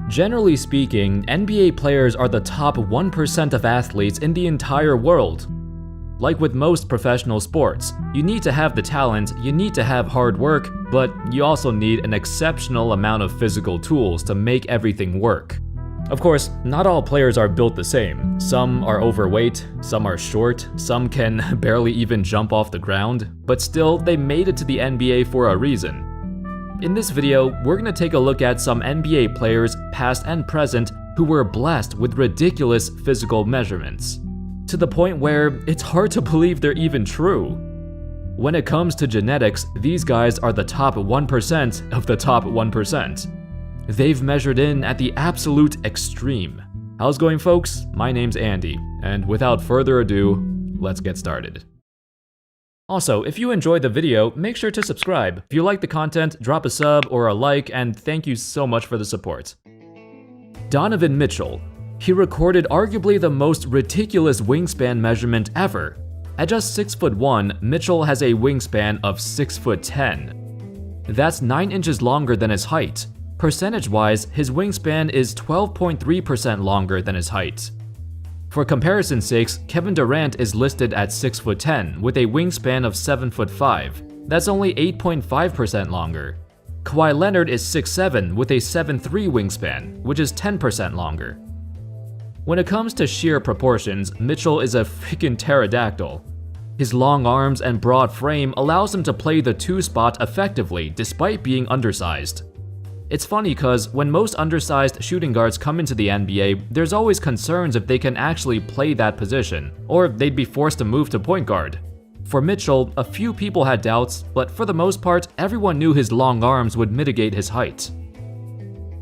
Generally speaking, NBA players are the top 1% of athletes in the entire world. Like with most professional sports, you need to have the talent, you need to have hard work, but you also need an exceptional amount of physical tools to make everything work. Of course, not all players are built the same. Some are overweight, some are short, some can barely even jump off the ground, but still, they made it to the NBA for a reason. In this video, we're gonna take a look at some NBA players, past and present, who were blessed with ridiculous physical measurements, to the point where it's hard to believe they're even true. When it comes to genetics, these guys are the top 1% of the top 1%. They've measured in at the absolute extreme. How's it going, folks? My name's Andy, and without further ado, let's get started. Also, if you enjoyed the video, make sure to subscribe. If you like the content, drop a sub or a like, and thank you so much for the support. Donovan Mitchell. He recorded arguably the most ridiculous wingspan measurement ever. At just 6'1", Mitchell has a wingspan of 6'10". That's 9 inches longer than his height. Percentage-wise, his wingspan is 12.3% longer than his height. For comparison's sake, Kevin Durant is listed at 6'10" with a wingspan of 7'5". That's only 8.5% longer. Kawhi Leonard is 6'7" with a 7'3" wingspan, which is 10% longer. When it comes to sheer proportions, Mitchell is a freaking pterodactyl. His long arms and broad frame allows him to play the 2 spot effectively despite being undersized. It's funny cause when most undersized shooting guards come into the NBA, there's always concerns if they can actually play that position, or they'd be forced to move to point guard. For Mitchell, a few people had doubts, but for the most part, everyone knew his long arms would mitigate his height.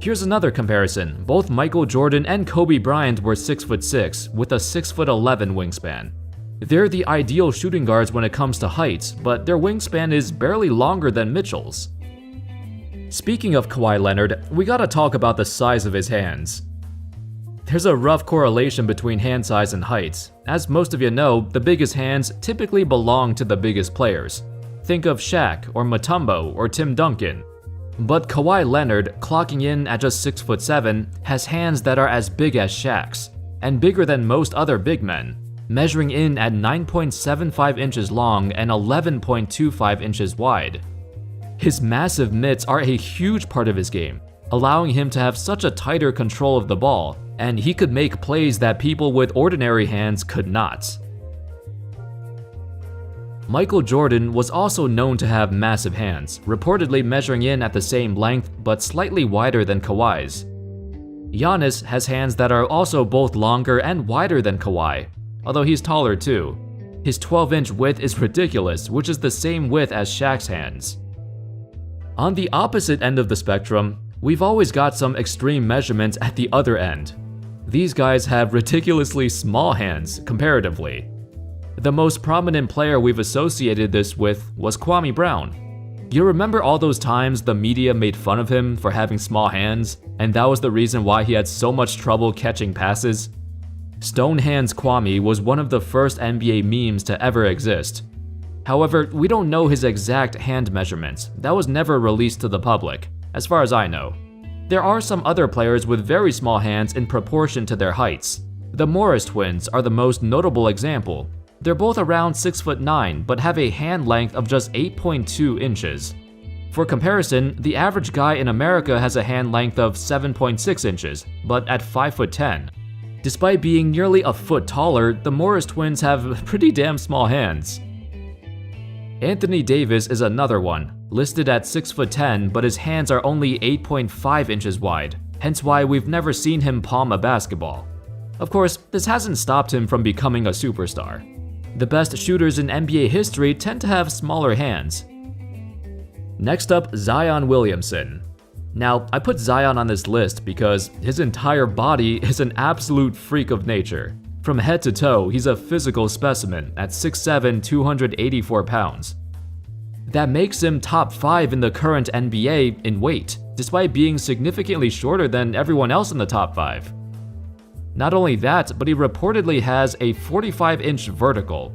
Here's another comparison. Both Michael Jordan and Kobe Bryant were 6'6", with a 6'11" wingspan. They're the ideal shooting guards when it comes to height, but their wingspan is barely longer than Mitchell's. Speaking of Kawhi Leonard, we gotta talk about the size of his hands. There's a rough correlation between hand size and height. As most of you know, the biggest hands typically belong to the biggest players. Think of Shaq or Mutombo or Tim Duncan. But Kawhi Leonard, clocking in at just 6'7", has hands that are as big as Shaq's, and bigger than most other big men, measuring in at 9.75 inches long and 11.25 inches wide. His massive mitts are a huge part of his game, allowing him to have such a tighter control of the ball, and he could make plays that people with ordinary hands could not. Michael Jordan was also known to have massive hands, reportedly measuring in at the same length but slightly wider than Kawhi's. Giannis has hands that are also both longer and wider than Kawhi, although he's taller too. His 12-inch width is ridiculous, which is the same width as Shaq's hands. On the opposite end of the spectrum, we've always got some extreme measurements at the other end. These guys have ridiculously small hands, comparatively. The most prominent player we've associated this with was Kwame Brown. You remember all those times the media made fun of him for having small hands, and that was the reason why he had so much trouble catching passes? Stone Hands Kwame was one of the first NBA memes to ever exist. However, we don't know his exact hand measurements. That was never released to the public, as far as I know. There are some other players with very small hands in proportion to their heights. The Morris twins are the most notable example. They're both around 6'9", but have a hand length of just 8.2 inches. For comparison, the average guy in America has a hand length of 7.6 inches, but at 5'10". Despite being nearly a foot taller, the Morris twins have pretty damn small hands. Anthony Davis is another one, listed at 6'10", but his hands are only 8.5 inches wide, hence why we've never seen him palm a basketball. Of course, this hasn't stopped him from becoming a superstar. The best shooters in NBA history tend to have smaller hands. Next up, Zion Williamson. Now, I put Zion on this list because his entire body is an absolute freak of nature. From head to toe, he's a physical specimen at 6'7", 284 pounds. That makes him top 5 in the current NBA in weight, despite being significantly shorter than everyone else in the top 5. Not only that, but he reportedly has a 45-inch vertical,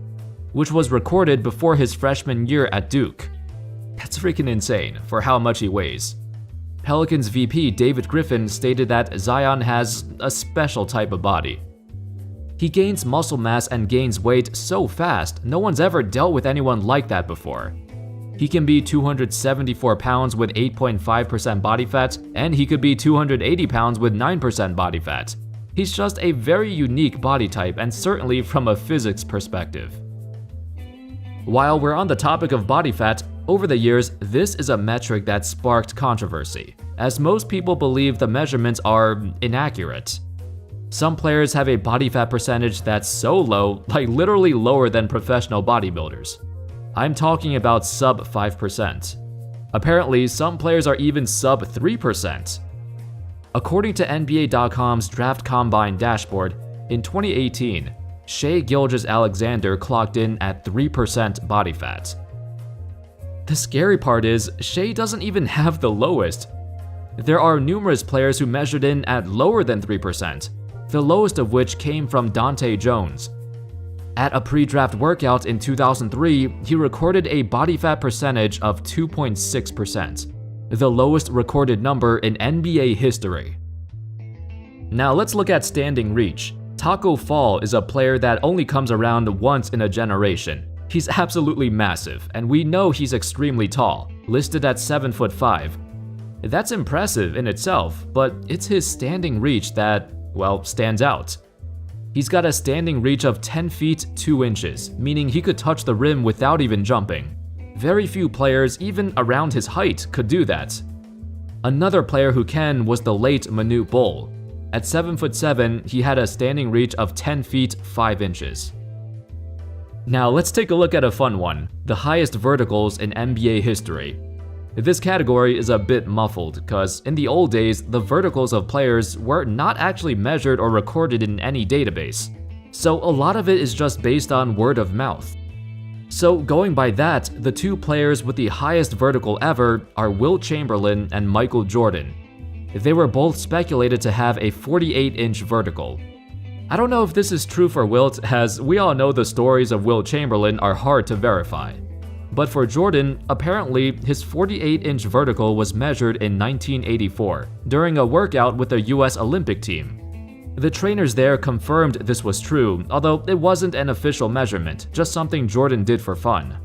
which was recorded before his freshman year at Duke. That's freaking insane for how much he weighs. Pelicans VP David Griffin stated that Zion has a special type of body. He gains muscle mass and gains weight so fast, no one's ever dealt with anyone like that before. He can be 274 pounds with 8.5% body fat, and he could be 280 pounds with 9% body fat. He's just a very unique body type, and certainly from a physics perspective. While we're on the topic of body fat, over the years, this is a metric that sparked controversy, as most people believe the measurements are inaccurate. Some players have a body fat percentage that's so low, like literally lower than professional bodybuilders. I'm talking about sub 5%. Apparently, some players are even sub 3%. According to NBA.com's Draft Combine dashboard, in 2018, Shai Gilgeous-Alexander clocked in at 3% body fat. The scary part is, Shai doesn't even have the lowest. There are numerous players who measured in at lower than 3%, the lowest of which came from Dante Jones. At a pre-draft workout in 2003, he recorded a body fat percentage of 2.6%, the lowest recorded number in NBA history. Now let's look at standing reach. Taco Fall is a player that only comes around once in a generation. He's absolutely massive, and we know he's extremely tall, listed at 7'5". That's impressive in itself, but it's his standing reach that, well, stands out. He's got a standing reach of 10 feet 2 inches, meaning he could touch the rim without even jumping. Very few players, even around his height, could do that. Another player who can was the late Manute Bol. At 7'7", he had a standing reach of 10 feet 5 inches. Now let's take a look at a fun one, the highest verticals in NBA history. This category is a bit muffled, because in the old days, the verticals of players were not actually measured or recorded in any database. So a lot of it is just based on word of mouth. So going by that, the two players with the highest vertical ever are Wilt Chamberlain and Michael Jordan. They were both speculated to have a 48-inch vertical. I don't know if this is true for Wilt, as we all know the stories of Wilt Chamberlain are hard to verify. But for Jordan, apparently his 48-inch vertical was measured in 1984 during a workout with the US Olympic team. The trainers there confirmed this was true, although it wasn't an official measurement, just something Jordan did for fun.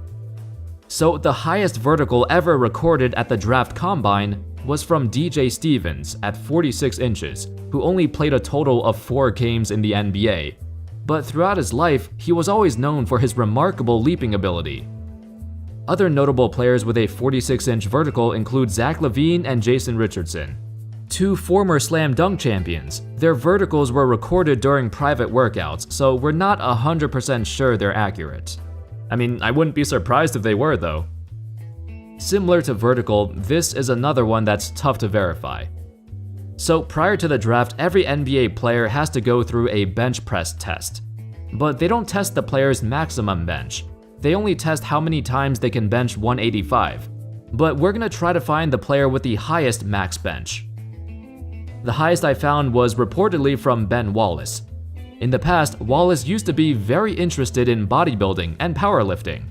So the highest vertical ever recorded at the Draft Combine was from DJ Stevens at 46 inches, who only played a total of 4 games in the NBA. But throughout his life, he was always known for his remarkable leaping ability. Other notable players with a 46-inch vertical include Zach LaVine and Jason Richardson. Two former slam dunk champions. Their verticals were recorded during private workouts, so we're not 100% sure they're accurate. I mean, I wouldn't be surprised if they were, though. Similar to vertical, this is another one that's tough to verify. So prior to the draft, every NBA player has to go through a bench press test. But they don't test the player's maximum bench. They only test how many times they can bench 185. But we're gonna try to find the player with the highest max bench. The highest I found was reportedly from Ben Wallace. In the past, Wallace used to be very interested in bodybuilding and powerlifting.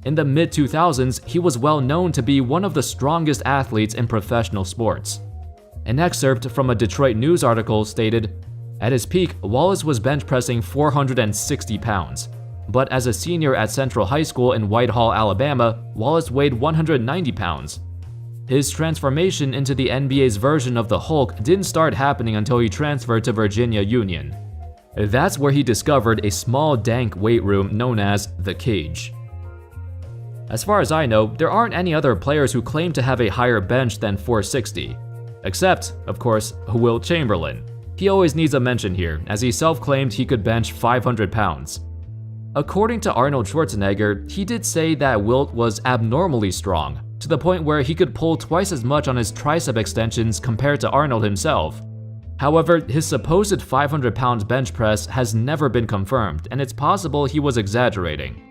In the mid-2000s, he was well known to be one of the strongest athletes in professional sports. An excerpt from a Detroit News article stated, "At his peak, Wallace was bench pressing 460 pounds. But as a senior at Central High School in Whitehall, Alabama, Wallace weighed 190 pounds. His transformation into the NBA's version of the Hulk didn't start happening until he transferred to Virginia Union. That's where he discovered a small dank weight room known as the Cage." As far as I know, there aren't any other players who claim to have a higher bench than 460. Except, of course, Wilt Chamberlain. He always needs a mention here, as he self-claimed he could bench 500 pounds. According to Arnold Schwarzenegger, he did say that Wilt was abnormally strong, to the point where he could pull twice as much on his tricep extensions compared to Arnold himself. However, his supposed 500-pound bench press has never been confirmed, and it's possible he was exaggerating.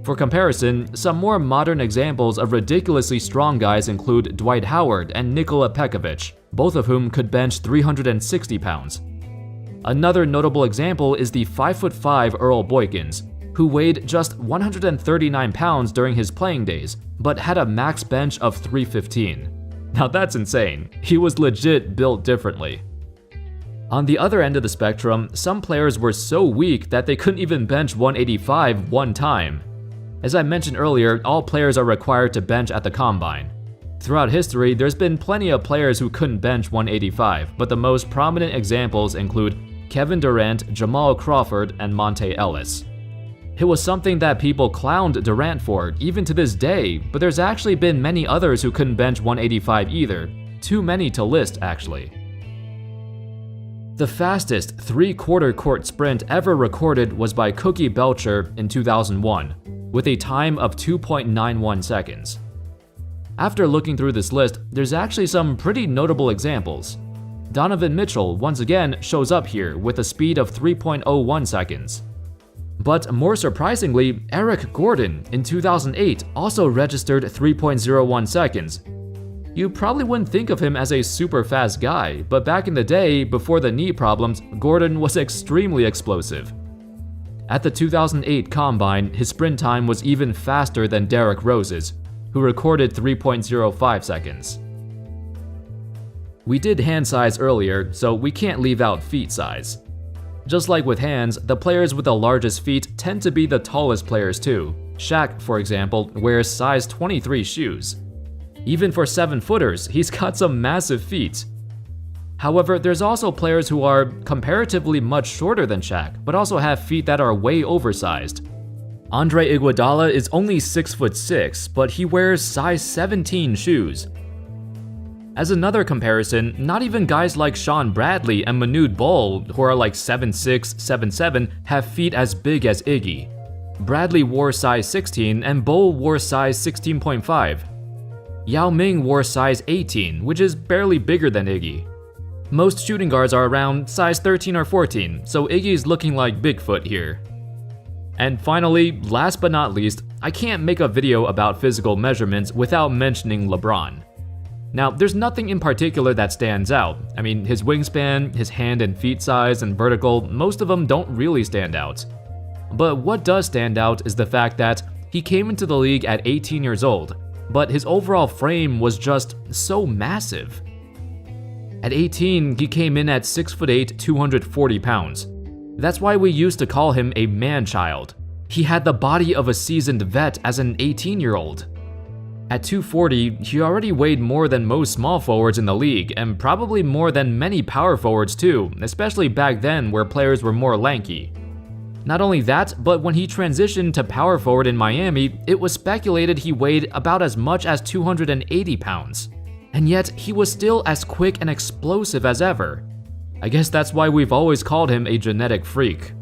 For comparison, some more modern examples of ridiculously strong guys include Dwight Howard and Nikola Pekovic, both of whom could bench 360 pounds. Another notable example is the 5'5" Earl Boykins, who weighed just 139 pounds during his playing days, but had a max bench of 315. Now that's insane. He was legit built differently. On the other end of the spectrum, some players were so weak that they couldn't even bench 185 one time. As I mentioned earlier, all players are required to bench at the combine. Throughout history, there's been plenty of players who couldn't bench 185, but the most prominent examples include Kevin Durant, Jamal Crawford, and Monte Ellis. It was something that people clowned Durant for, even to this day, but there's actually been many others who couldn't bench 185 either. Too many to list, actually. The fastest three-quarter court sprint ever recorded was by Cookie Belcher in 2001, with a time of 2.91 seconds. After looking through this list, there's actually some pretty notable examples. Donovan Mitchell once again shows up here with a speed of 3.01 seconds. But more surprisingly, Eric Gordon in 2008 also registered 3.01 seconds. You probably wouldn't think of him as a super fast guy, but back in the day, before the knee problems, Gordon was extremely explosive. At the 2008 Combine, his sprint time was even faster than Derrick Rose's, who recorded 3.05 seconds. We did hand size earlier, so we can't leave out feet size. Just like with hands, the players with the largest feet tend to be the tallest players too. Shaq, for example, wears size 23 shoes. Even for 7-footers, he's got some massive feet. However, there's also players who are comparatively much shorter than Shaq, but also have feet that are way oversized. Andre Iguodala is only 6'6", but he wears size 17 shoes. As another comparison, not even guys like Sean Bradley and Manute Bol, who are like 7'6", 7'7", have feet as big as Iggy. Bradley wore size 16 and Bol wore size 16.5. Yao Ming wore size 18, which is barely bigger than Iggy. Most shooting guards are around size 13 or 14, so Iggy's looking like Bigfoot here. And finally, last but not least, I can't make a video about physical measurements without mentioning LeBron. Now, there's nothing in particular that stands out. I mean, his wingspan, his hand and feet size, and vertical, most of them don't really stand out. But what does stand out is the fact that he came into the league at 18 years old, but his overall frame was just so massive. At 18, he came in at 6'8", 240 pounds. That's why we used to call him a man-child. He had the body of a seasoned vet as an 18-year-old. At 240, he already weighed more than most small forwards in the league, and probably more than many power forwards too, especially back then where players were more lanky. Not only that, but when he transitioned to power forward in Miami, it was speculated he weighed about as much as 280 pounds. And yet, he was still as quick and explosive as ever. I guess that's why we've always called him a genetic freak.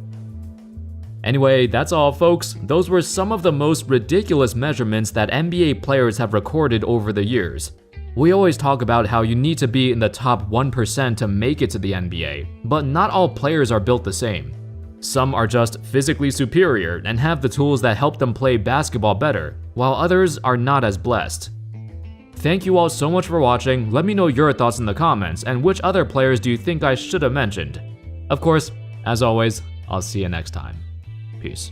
Anyway, that's all folks. Those were some of the most ridiculous measurements that NBA players have recorded over the years. We always talk about how you need to be in the top 1% to make it to the NBA, but not all players are built the same. Some are just physically superior and have the tools that help them play basketball better, while others are not as blessed. Thank you all so much for watching. Let me know your thoughts in the comments and which other players do you think I should have mentioned. Of course, as always, I'll see you next time. Peace.